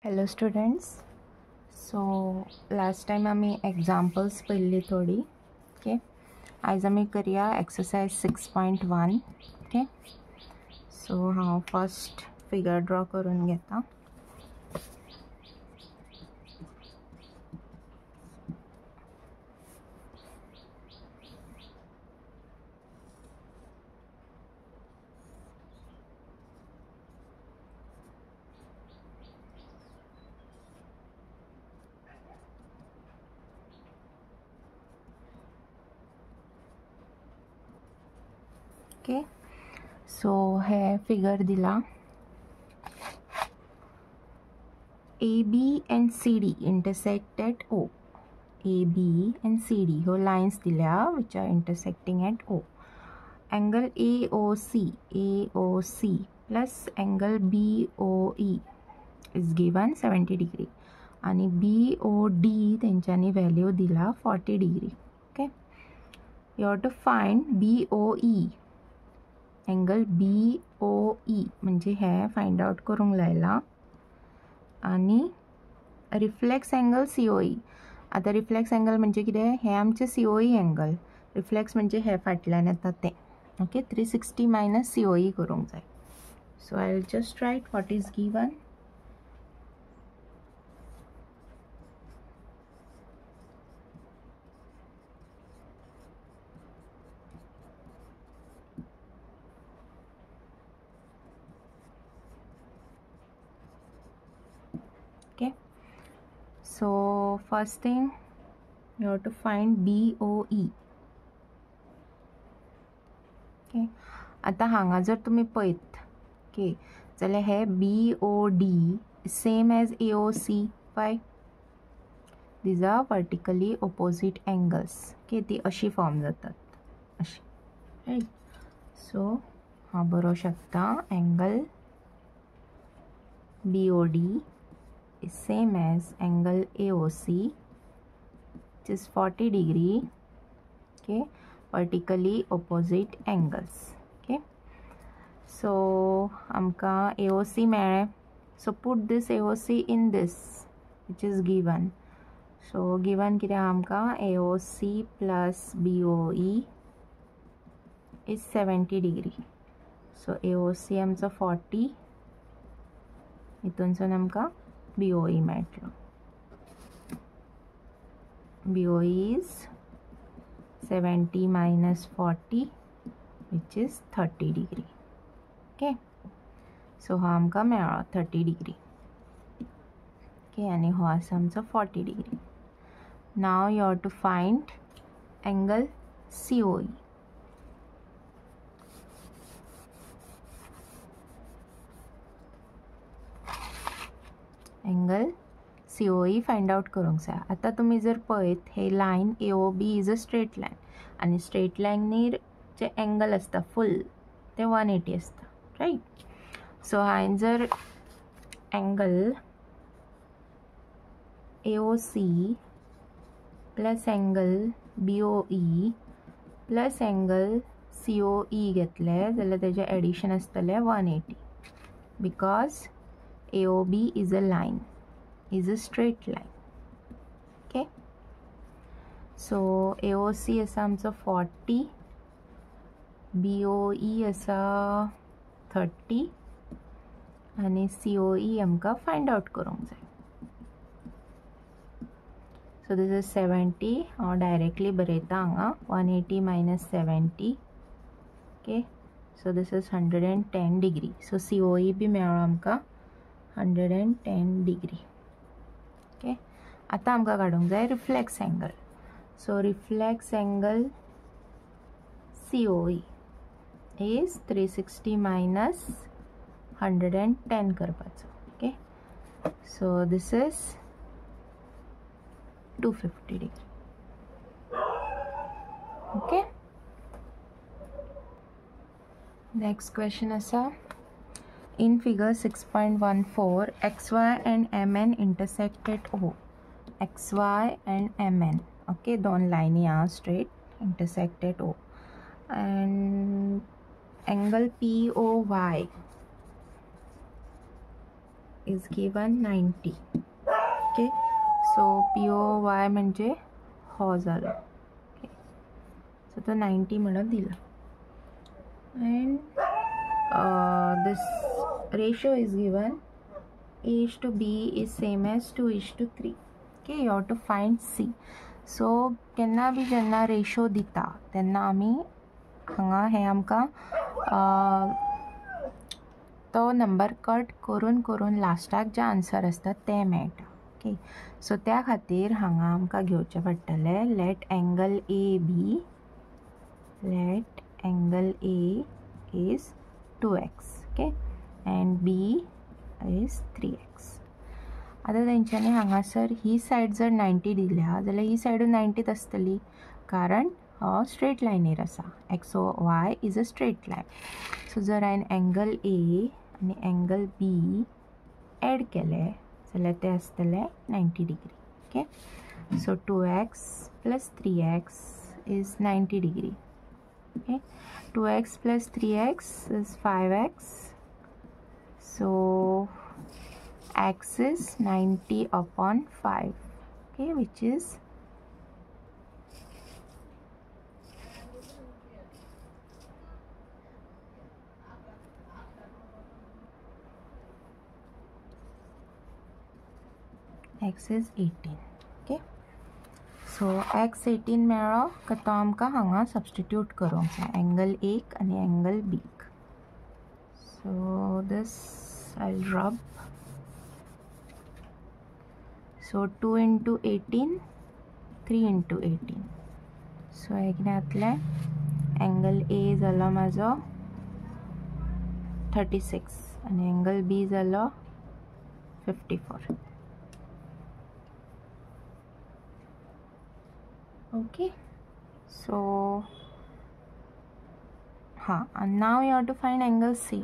Hello students. So last time आम्ही examples पडली थोडी. Okay. आज आम्ही करूया exercise 6.1. Okay. So हांव first figure draw करून घेता. Okay. So हे figure दिला. AB and CD intersect at O. AB and CD हो lines दिल्या which are intersecting at O. Angle AOC plus angle BOE is given 70 degree आणि BOD त्यांच्यानी value दिला 40 degree. Okay. You have to find BOE. Angle BOE म्हणजे हे find out करूंक लायला आणि reflex angle COE. आता reflex angle म्हणजे कितें हे आमचे COE एंगल. रिफ्लेक्स म्हणजे हे फाटल्यान येता ते. ओके 360 मायनस COE करूंक जाय. So I will just write what is given. Okay, so first thing you have to find BOE. Okay, आता हांगा जर तुम्ही पळयत ओके जाल्यार हे BOD same as AOC. Why? These are vertically opposite angles. Okay, ती अशी फॉर्म जातात अशी, राईट. सो हांव बरोवंक शकता angle BOD is same as angle AOC which is 40 degree. Okay, vertically opposite angles. Okay, so amka AOC मेळे. So put this AOC in this which is given. So given कितें आमका AOC plus BOE is 70 degree. So AOC आमचो 40 हितूनसून आमका BOE मेळटलो. BOE is 70 minus 40 which is 30 degree. Okay, so हा आमका मेळ्ळो 30 degree. Okay, आणि हो आसा आमचो 40 degree. Now you have to find angle COE. Angle COE find out करूंक जाय. आता तुम्ही जर पळयत हे line AOB is a straight line आणि स्ट्रेट लाइनीर जे एंगल असता फुल ते 180 असता, राइट. सो हांवें जर angle AOC plus angle BOE plus angle COE घेतले जाल्यार तेजे एडिशन आसतले 180 because AOB is a line, is a straight line. Okay, so AOC असा आमचो 40, BOE असा 30 आणि COE आमका फाइंड आउट करूंक जाय. So this is 70. हांव डायरेक्टली बरयता हांगा 180 minus 70. Okay, so this is 110 degree. So COE B मेळ्ळो आमका 110 degree. Okay, आता आमका काढूंक जाय reflex angle. So reflex angle COE is 360 minus 110 करपाचो. Okay, so this is 250 degree. Okay, next question आसा. In figure 6.14, XY and MN intersect at O. XY and MN, okay, दोन लाइनी are straight intersect at O. And angle POY is given 90. Okay, so POY म्हणजे हो जालो. Okay, सो तो 90 म्हणून दिला. And this ratio is given A:B is same as 2:3. Okay, you have to find C. So केन्ना B जेन्ना ratio दिता तेन्ना आमी हांगा हे आमकां तो नंबर कट करून करून लास्टाक जे आन्सर आसता ते मेळटा. ओके, सो त्या खातीर हांगा आमकां घेवचें पडटलें let angle AB is 2x. Okay, and B is 3x. आतां तेंच्यांनी हांगासर ही सायड जर 90 दिल्या जाल्यार ही सायडूय 90च आसतली, कारण हो स्ट्रेट लायनीर आसा. XY is a straight line. So जर हांवें एंगल A आनी एंगल B एड केले जाल्यार ते आसतले 90 degree. Okay, so 2x + 3x is 90 degree. Okay, 2x + 3x is 5x. So x is 90/5. Okay, which is x is 18. Okay, so x 18 मेळ्ळो काय तो आमकां हांगा सबस्टिट्यूट करूंक जाय एंगल एक आनी एंगल बीक. सो दिस आय रब. सो 2 × 18 3 × 18. सो हे कितें जातलें, एंगल A जालो म्हाजो 36 आनी एंगल B जालो 54. Okay, so and now you have to find angle C.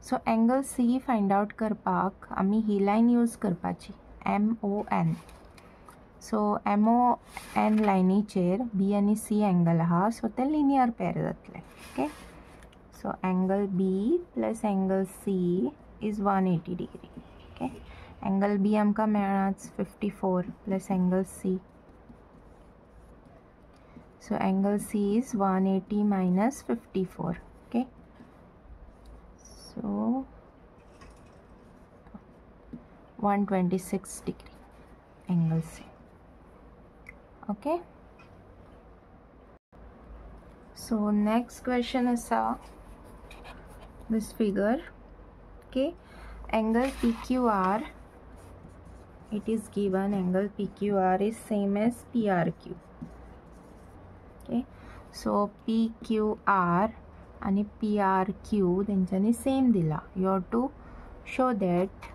So angle C find out करपाक आमी ही लाइन यूज करपाची MON. सो MON लायनीचेर B आनी C एंगल आहा, सो ते लिनियर पेर जातले. Okay, so angle B + angle C is 180 degree. Okay, angle B आमकां मेळ्ळाच 54 + angle C. So angle C is 180 - 54. Okay, so 126 degree angle C. Okay, so next question आसा this figure. Okay, angle PQR, it is given angle PQR is same as PRQ. Okay, so PQR and PRQ तेंच्यांनी same दिला. You have to show that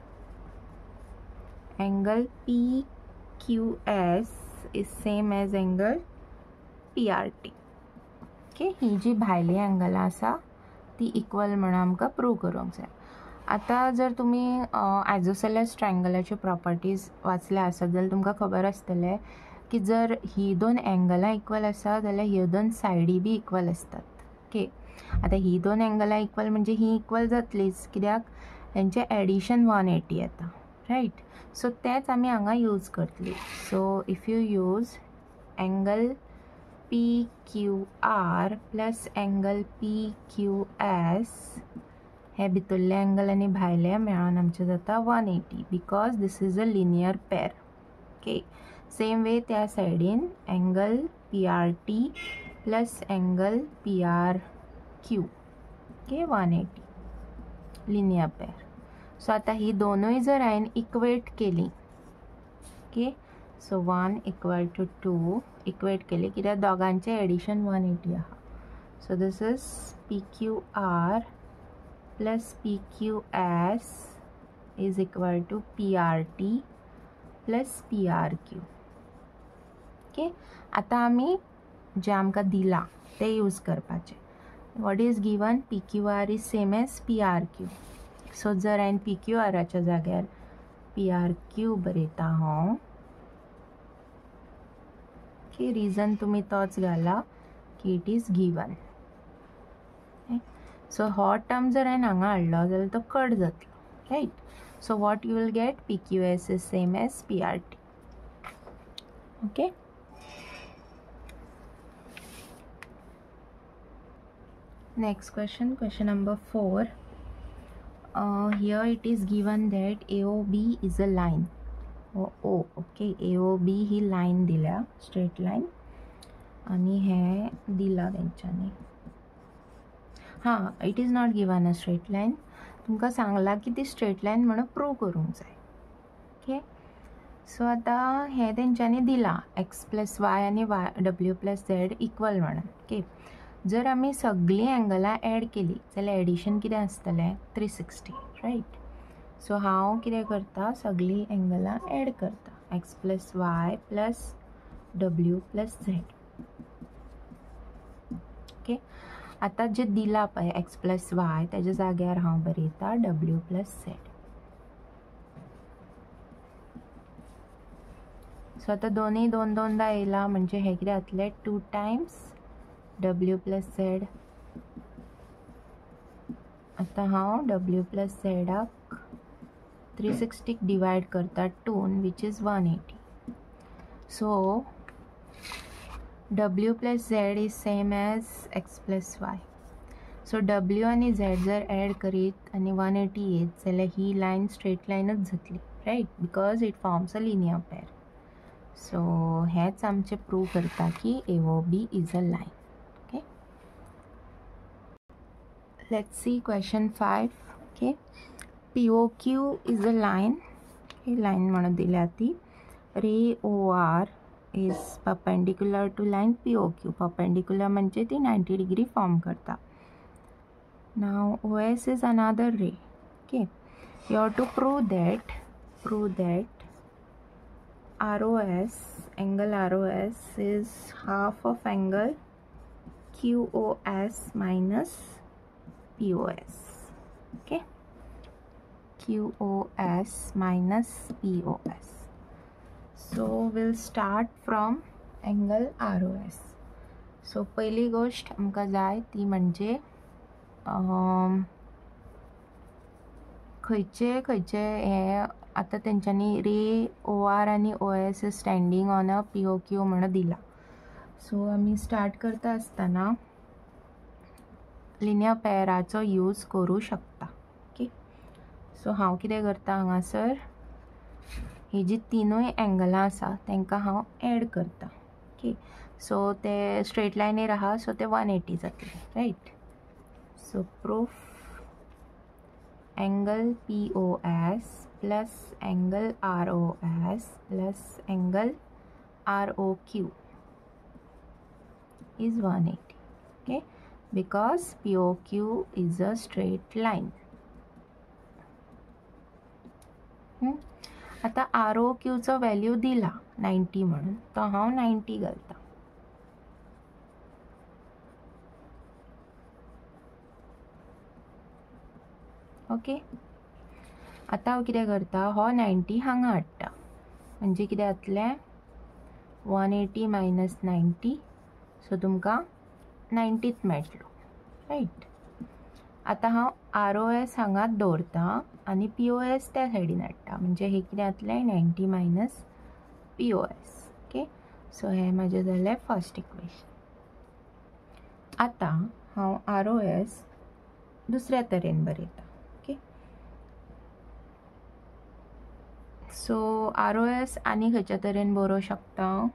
angle PQS is same as angle PRT. Okay, ही जी भायली angle आसा ती equal म्हणून आमकां prove करूंक जाय. आता जर तुम्ही आयसोसेलेस ट्रायंगलाचे प्रॉपर्टीज वाचल्या आसत जाल्यार तुमकां खबर आसतलें की जर ही दोन एंगलां इक्वल आसा जाल्यार ह्यो दोन सायडी बी इक्वल आसतात. ओके, आता ही दोन एंगलां इक्वल म्हणजे ही इक्वल जातलीच, कित्याक हेंचें एडिशन 180 येता. रायट, सो तेच आमी हांगा यूज करतली. So if you use angle PQR + angle PQS, हे भितरले एंगल आनी भायले मेळोन आमचे जाता 180 because this is a linear पेर. ओके, सेम वे त्या सायडीन angle PRT + angle PRQ. Okay, 180 linear pair. सो आता ही दोनूय जर हांवें इक्वेट केली, ओके, सो 1 = 2 इक्वेट केली कित्याक दोगांचें एडिशन 180 आहा. So this is PQR + PQS is equal to PRT + PRQ. Okay, आता आमी जे आमकां दिला ते यूज करपाचे. What is given, PQR is same as PRQ. So जर हांवें PQRच्या जाग्यार PRQ बरयता हांव, ओके, रिजन तुमी तोच घाला की इट इज गिवन. सो हो टर्म जर हांवें हांगा हाडलो जाल्यार तो कट जातलो, right. So what you will get, PQS is same as PRT. Okay. Next question, question number 4. Here it is given that AOB is a line. Okay, AOB he line दिल्या, straight line, आणि हे दिला तेंच्यांनी. हां, it is not given a straight line. तुमकां सांगला की ती straight line म्हणून prove करूंक जाय. ओके. सो आतां हे तेंच्यांनी दिला x + y आनी w + z इक्वल म्हणून. ओके. जर आमी सगळीं एंगलां एड केली जाल्यार एडिशन कितें आसतलें, 360, रायट. सो हांव कितें करता, सगळीं एंगलां एड करता, x + y + w + z. Okay. आतां जे दिला पळय x + y तेज्या जाग्यार हांव बरयता w + z. सो आतां दोनूय दोन दोनदा येयला म्हणजे हे कितें जातलें, 2 टायम्स w + z. आतां हांव w + z 360 डिवायड करता 2 which is 180. So w + z is same as x + y. So w आनी z जर एड करीत आनी 180 येत जाल्यार ही लायन स्ट्रेट लायनच जातली, right, because it forms a linear pair. So हेच आमचे प्रूव करता की AOB is a line. Okay. Let's see question 5. Okay. POQ is a line. ही लायन म्हणून दिल्या ती. Ray OR is perpendicular to line POQ. Perpendicular म्हणजे ती 90 डिग्री फॉर्म करता. Now OS is another ray. Okay. You have to prove that ROS, angle ROS is half of angle QOS minus POS. Okay, QOS minus POS. So we'll start from angle ROS. So पहिली गोष्ट आमकां जाय ती म्हणजे खंयचे हे आतां तेंच्यांनी रे OR आनी OS is standing on a POQ म्हणून दिला. सो आमी स्टार्ट करता आसतना लिनियर पेराचो यूज करूं शकता. ओके. सो हांव कितें करता, हांगासर ही जी तिनूय एंगलां आसा तांकां हांव एड करता. ओके. सो ते स्ट्रेट लायनीर आहा सो ते 180 जातले, right. So proof angle POS plus angle ROS plus angle ROQ is 180. Okay, because POQ is a straight line. आता ROQ चा व्हॅल्यू दिला 90 म्हणून, तो हांव 90 घालता. ओके. आता हांव कितें करता, हो 90 हांगा हाडटा म्हणजे कितें जातलें, 180 minus 90, सो तुमकां 90th मेळटलो, रायट. आतां हांव ROS हांगा दवरता आनी POS त्या सायडीन हाडटा म्हणजे हे कितें जातलें, 90 minus POS. ओके. सो हें म्हाजें जालें फर्स्ट इक्वेशन. आतां हांव ROS दुसऱ्या तरेन बरयता. ओके. सो ROS आनी खंयच्या तरेन बरोवं शकता,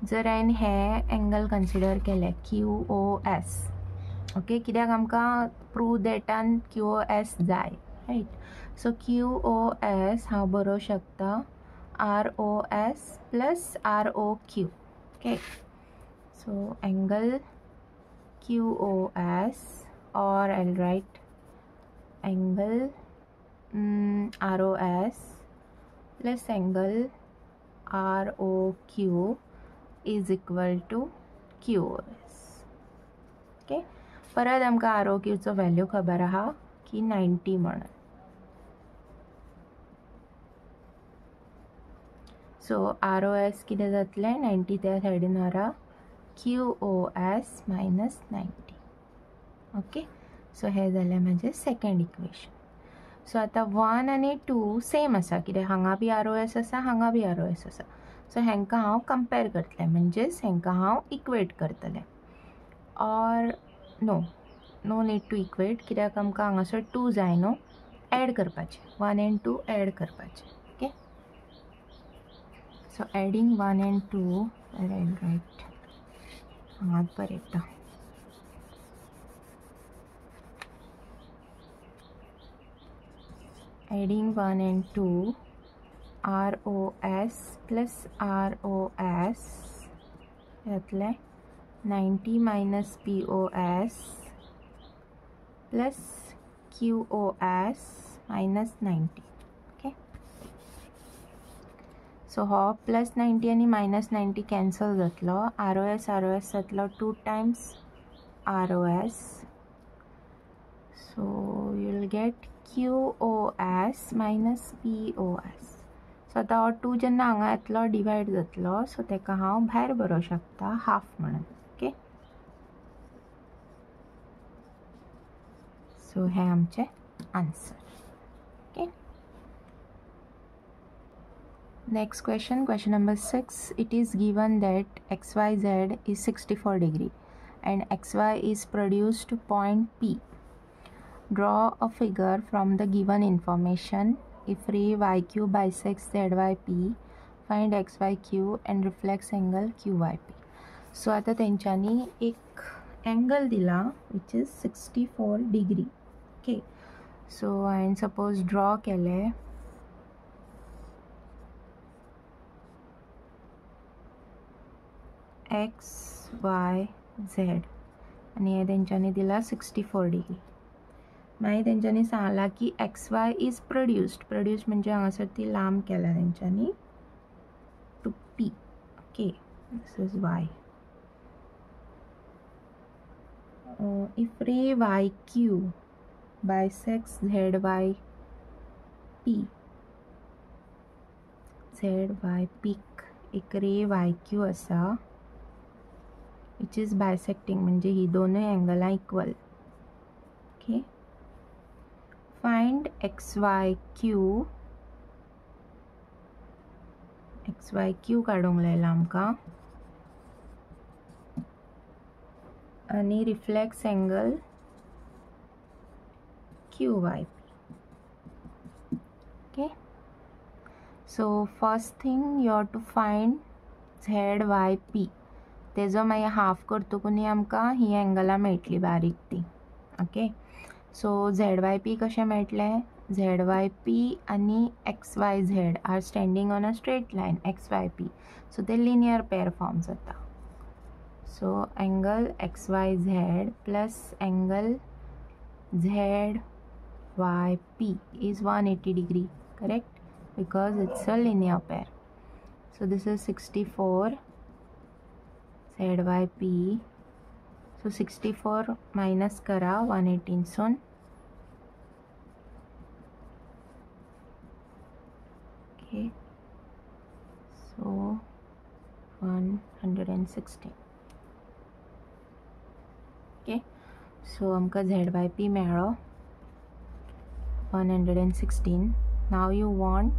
जर हांवें हे एंगल कन्सिडर केले QOS. ओके. कित्याक आमकां प्रूव दॅटान QOS जाय, रायट. सो QOS हांव बरोवं शकता ROS plus ROQ. Okay. So angle QOS, or I'll write angle ROS plus angle ROQ is equal to QOS. Okay. परत आमकां ROQ चो व्हॅल्यू खबर आहा की 90 म्हणून. सो ROS कितें जातलें, 90 त्या सायडीन व्हरा, QoS minus 90. ओके, सो हे जालें म्हजें सेकंड इक्वेशन. सो आतां 1 आनी 2 सेम आसा, कित्याक हांगा बी ROS आसा, हांगा बी ROS आसा. सो हेंकां हांव कंपेर करतलें, म्हणजेच हेंकां हांव इक्वेट करतलें. Or no need to equate, कित्याक आमकां हांगासर 2 जाय न्हू, एड करपाचें, 1 and 2 एड करपाचें. Okay, so adding 1 and 2 right हांगाच बरयता. Adding 1 and 2, ROS plus ROS येतलें 90 minus POS plus QoS minus 90. Okay, सो हो प्लस 90 आनी मायनस 90 कॅन्सल जातलो. ROS जातलो 2 times ROS. So you will gate QoS minus POS. सो आतां हो 2 जेन्ना हांगा येतलो डिवायड जातलो, सो तेका हांव भायर बरोवंक शकता हाफ म्हणून. ओके, सो हे आमचें answer. Okay, next question number 6. It is given that XYZ is 64 degree and XY is produced to point P. Draw a figure from the given information. If ray YQ bisects ZYP, find XYQ and reflex angle QYP. So आता तेंच्यांनी एक angle दिला which is 64 degree. Okay, so हांवें suppose draw केलें XYZ आणि हे तेंच्यांनी दिला 64 degree. मागीर तेंच्यांनी सांगलां की XY इज प्रोड्यूस्ड म्हणजे हांगासर ती लांब केला तेंच्यांनी to P. Okay, this is Y. If ray YQ bisects ZYP, एक रे YQ आसा विच इज बायसेक्टिंग, म्हणजे ही दोनूय एंगलां इक्वल. ओके, फाइंड XYQ काडूंक लायला आमकां आनी reflex angle QYP. Okay, so first thing you have to find ZYP. तेजो मागीर हाफ करतकूच आमकां ही एंगलां मेळटली बारीक ती. ओके, सो ZYP कशें मेळटलें, ZYP आनी XYZ are standing on a straight line XYP, so ते लिनियर पेर फॉर्म जाता. So angle XYZ plus angle ZYP is 180 degree, correct, because it's a linear pair. So this is 64 ZYP. So 64 minus करा 118 सोन. Okay, so 116. Okay, so आमकां ZYP मेळ्ळो 116. Now you want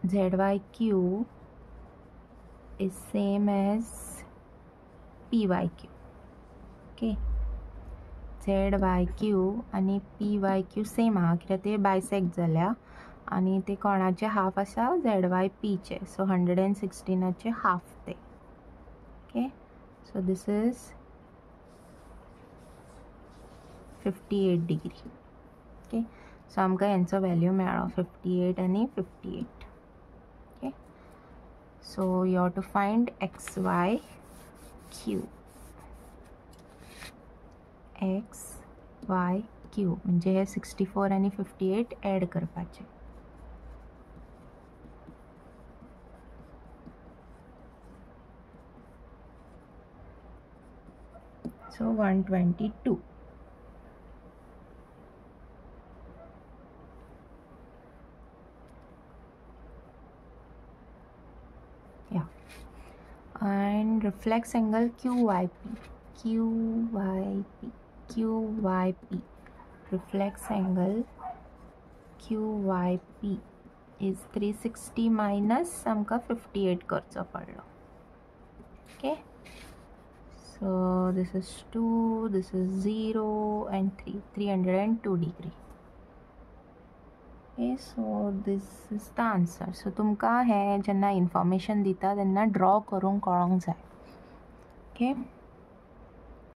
ZYQ is same as PYQ. Okay, ZYQ आणि PYQ same आहा, कित्याक ते bisect जाल्या आणि ते कोणाचे हाफ आसा ZYP चे. सो 116 चे हाफ ते. Okay, so this is 58 degree. Okay, so आमकां हेंचो वॅल्यू मेळ्ळो 58 आनी 58. Okay, so you have to find XYQ. XYQ म्हणजे हे 64 आनी 58 एड करपाचे. सो 122. and reflex angle QYP. Reflex angle QYP is 360 minus आमका 58 करचो पडलो. Okay, so this is 2, this is 0 and 302 degree. Okay, so this is the answer. So तुमका हे जेन्ना information दिता तेन्ना ड्रॉ करूंक कळोंक जाय. Okay.